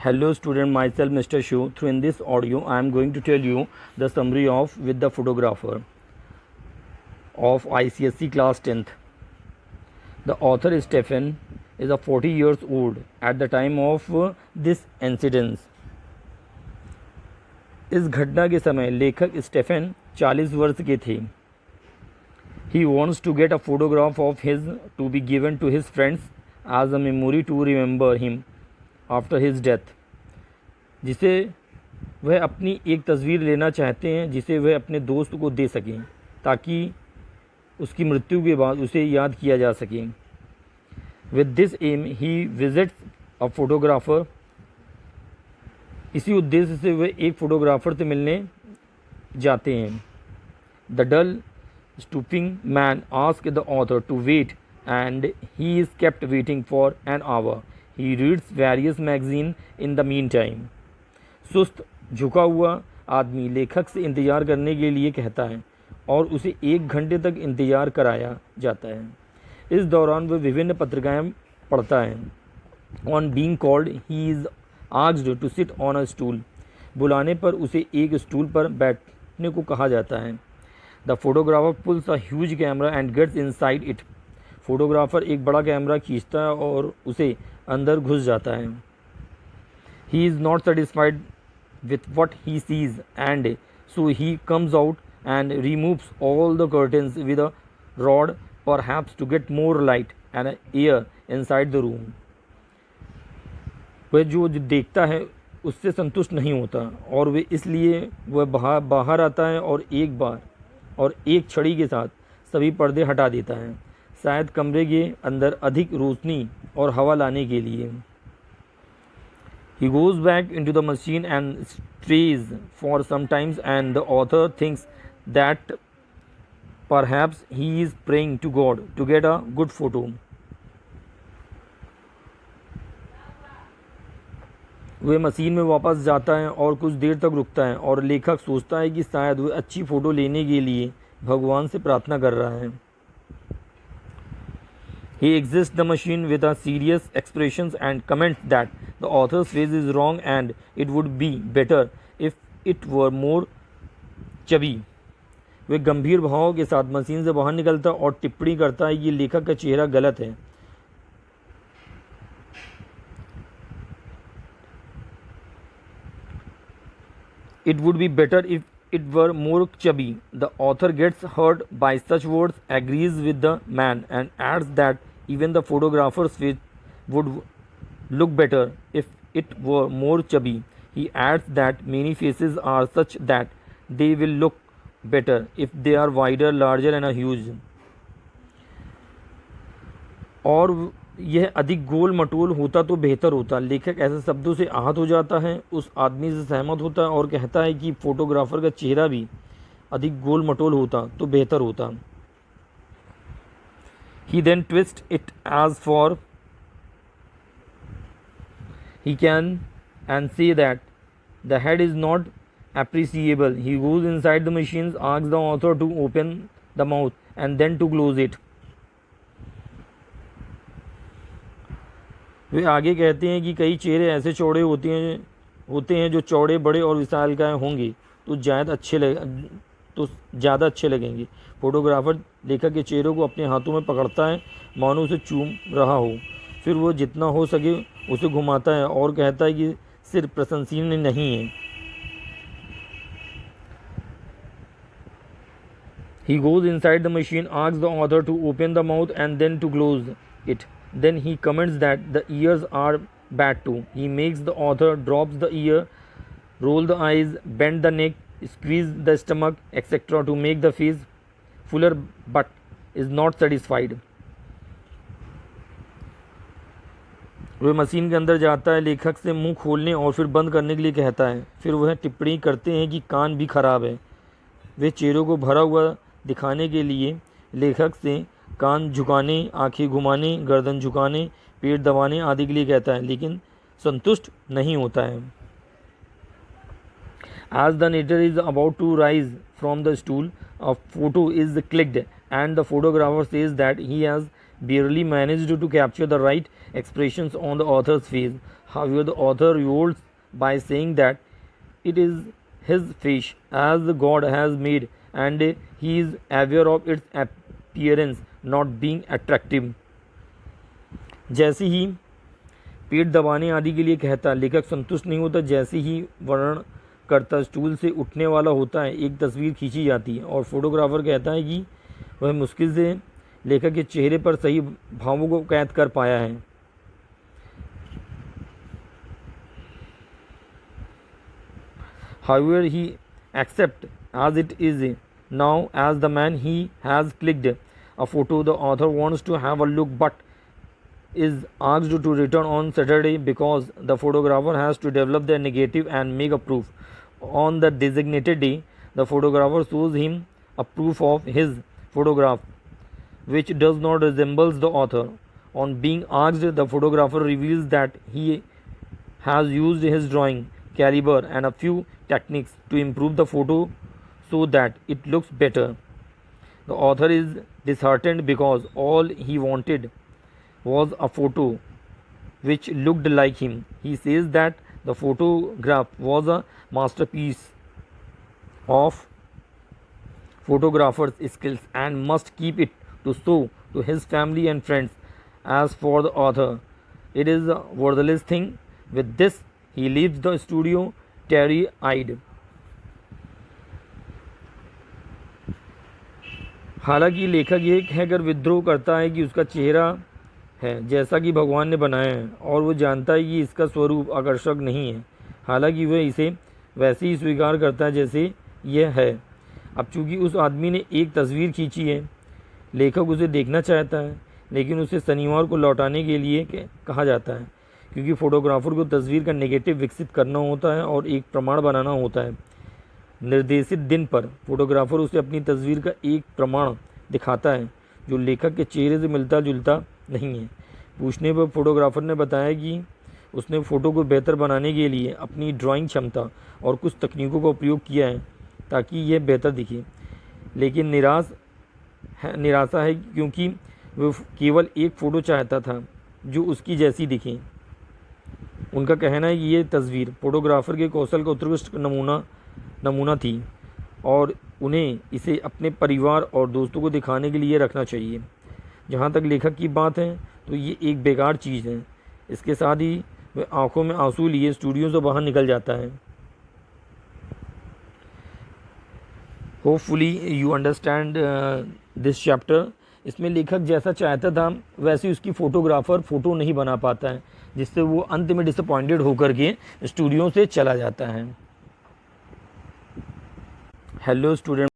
Hello student, myself Mr. Shu. Through in this audio I am going to tell you the summary of With the Photographer of ICSE class 10th. The author Stephen is a 40 years old at the time of this incident. इस घटना के समय लेखक Stephen 40 वर्ष के थे. He wants to get a photograph of his to be given to his friends as a memory to remember him after his death. जिसे वह अपनी एक तस्वीर लेना चाहते हैं जिसे वह अपने दोस्त को दे सकें ताकि उसकी मृत्यु के बाद उसे याद किया जा सके. With this aim he visits a photographer. इसी उद्देश्य से वह एक फ़ोटोग्राफ़र से मिलने जाते हैं. The dull stooping man ask the author to wait and he is kept waiting for an hour. He reads various magazines in the meantime. सुस्त झुका हुआ आदमी लेखक से इंतज़ार करने के लिए कहता है और उसे 1 घंटे तक इंतज़ार कराया जाता है. इस दौरान वह विभिन्न पत्रिकाएं पढ़ता है. On being called, he is asked to sit on a stool. बुलाने पर उसे एक स्टूल पर बैठने को कहा जाता है. The photographer pulls a huge camera and gets inside it. Photographer एक बड़ा कैमरा खींचता है और उसे अंदर घुस जाता है. He is not satisfied with what he sees and so he comes out and removes all the curtains with a rod perhaps to get more light and air inside the room. वह जो देखता है उससे संतुष्ट नहीं होता और वे इसलिए वह बाहर आता है और एक छड़ी के साथ सभी पर्दे हटा देता है, शायद कमरे के अंदर अधिक रोशनी और हवा लाने के लिए. He goes back into the machine and strays for some time and the author thinks that perhaps he is praying to God to get a good photo. वह मशीन में वापस जाता है और कुछ देर तक रुकता है और लेखक सोचता है कि शायद वह अच्छी फ़ोटो लेने के लिए भगवान से प्रार्थना कर रहा है. He exits the machine with a serious expressions and comments that the author's face is wrong and it would be better if it were more chubby. वह गंभीर भावों के साथ मशीन से बाहर निकलता और टिप्पणी करता है कि लेखक का चेहरा गलत है. It would be better if it were more chubby. The author gets hurt by such words, agrees with the man and adds that even the photographer's face would look better if it were more chubby. He adds that many faces are such that they will look better if they are wider, larger and huge. और यह अधिक गोल मटोल होता तो बेहतर होता. लेखक ऐसे शब्दों से आहत हो जाता है, उस आदमी से सहमत होता है और कहता है कि फोटोग्राफर का चेहरा भी अधिक गोल मटोल होता तो बेहतर होता. He then twists it as far he can and say that the head is not appreciable. He goes inside the machine, asks the author to open the mouth and then to close it. वे आगे कहते हैं कि कई चेहरे ऐसे चौड़े होते हैं जो चौड़े, बड़े और विशालकाय होंगे तो ज़्यादा अच्छे लगेंगे. फोटोग्राफर लेखक के चेहरे को अपने हाथों में पकड़ता है मानो उसे चूम रहा हो. फिर वो जितना हो सके उसे घुमाता है और कहता है कि सिर्फ प्रशंसनीय नहीं है. He goes inside the machine, asks the author to open the mouth and then to close it. Then he comments that the ears are bad too. He makes the author drops the ear, roll the eyes, bend the neck, squeeze the stomach, etc. to make the face fuller but is not satisfied. वह machine के अंदर जाता है, लेखक से मुंह खोलने और फिर बंद करने के लिए कहता है. फिर वह टिप्पणी करते हैं कि कान भी खराब है. वे चेहरों को भरा हुआ दिखाने के लिए लेखक से कान झुकाने, आंखें घुमाने, गर्दन झुकाने, पेट दबाने आदि के लिए कहता है, लेकिन संतुष्ट नहीं होता है. As the narrator is about to rise from the stool, a photo is clicked and the photographer says that he has barely managed to capture the right expressions on the author's face. However, the author rules by saying that it is his fish as God has made and he is aware of its appearance not being attractive. जैसे ही पेट दबाने आदि के लिए कहता, लेखक संतुष्ट नहीं होता। जैसे ही वर्णन करता स्टूल से उठने वाला होता है, एक तस्वीर खींची जाती है और फोटोग्राफर कहता है कि वह मुश्किल से लेखक के चेहरे पर सही भावों को कैद कर पाया है। However, he accepts as it is now as the man he has clicked a photo. The author wants to have a look but is asked to return on Saturday because the photographer has to develop the negative and make a proof. On the designated day, the photographer shows him a proof of his photograph which does not resemble the author. On being asked, the photographer reveals that he has used his drawing caliber and a few techniques to improve the photo so that it looks better. The author is disheartened because all he wanted was a photo which looked like him. He says that the photograph was a masterpiece of photographer's skills and must keep it to show to his family and friends. As for the author, it is a worthless thing. With this, he leaves the studio teary-eyed. हालांकि लेखक ये कहकर विद्रोह करता है कि उसका चेहरा है जैसा कि भगवान ने बनाया है और वो जानता है कि इसका स्वरूप आकर्षक नहीं है, हालांकि वह इसे वैसे ही स्वीकार करता है जैसे यह है। अब चूंकि उस आदमी ने एक तस्वीर खींची है, लेखक उसे देखना चाहता है, लेकिन उसे शनिवार को लौटाने के लिए कहा जाता है क्योंकि फोटोग्राफर को तस्वीर का नेगेटिव विकसित करना होता है और एक प्रमाण बनाना होता है। निर्देशित दिन पर फोटोग्राफर उसे अपनी तस्वीर का एक प्रमाण दिखाता है जो लेखक के चेहरे से मिलता जुलता नहीं है। पूछने पर फोटोग्राफर ने बताया कि उसने फ़ोटो को बेहतर बनाने के लिए अपनी ड्राइंग क्षमता और कुछ तकनीकों का प्रयोग किया है ताकि यह बेहतर दिखे, लेकिन निराशा है क्योंकि वह केवल एक फ़ोटो चाहता था जो उसकी जैसी दिखे। उनका कहना है कि ये तस्वीर फोटोग्राफर के कौशल का उत्कृष्ट नमूना थी और उन्हें इसे अपने परिवार और दोस्तों को दिखाने के लिए रखना चाहिए। जहाँ तक लेखक की बात है तो ये एक बेकार चीज़ है। इसके साथ ही वह आंखों में आंसू लिए स्टूडियो से बाहर निकल जाता है। Hopefully you understand this chapter. इसमें लेखक जैसा चाहता था वैसे उसकी फ़ोटोग्राफ़र फ़ोटो नहीं बना पाता है, जिससे वो अंत में डिसअपॉइंटेड होकर के स्टूडियो से चला जाता है। Hello student.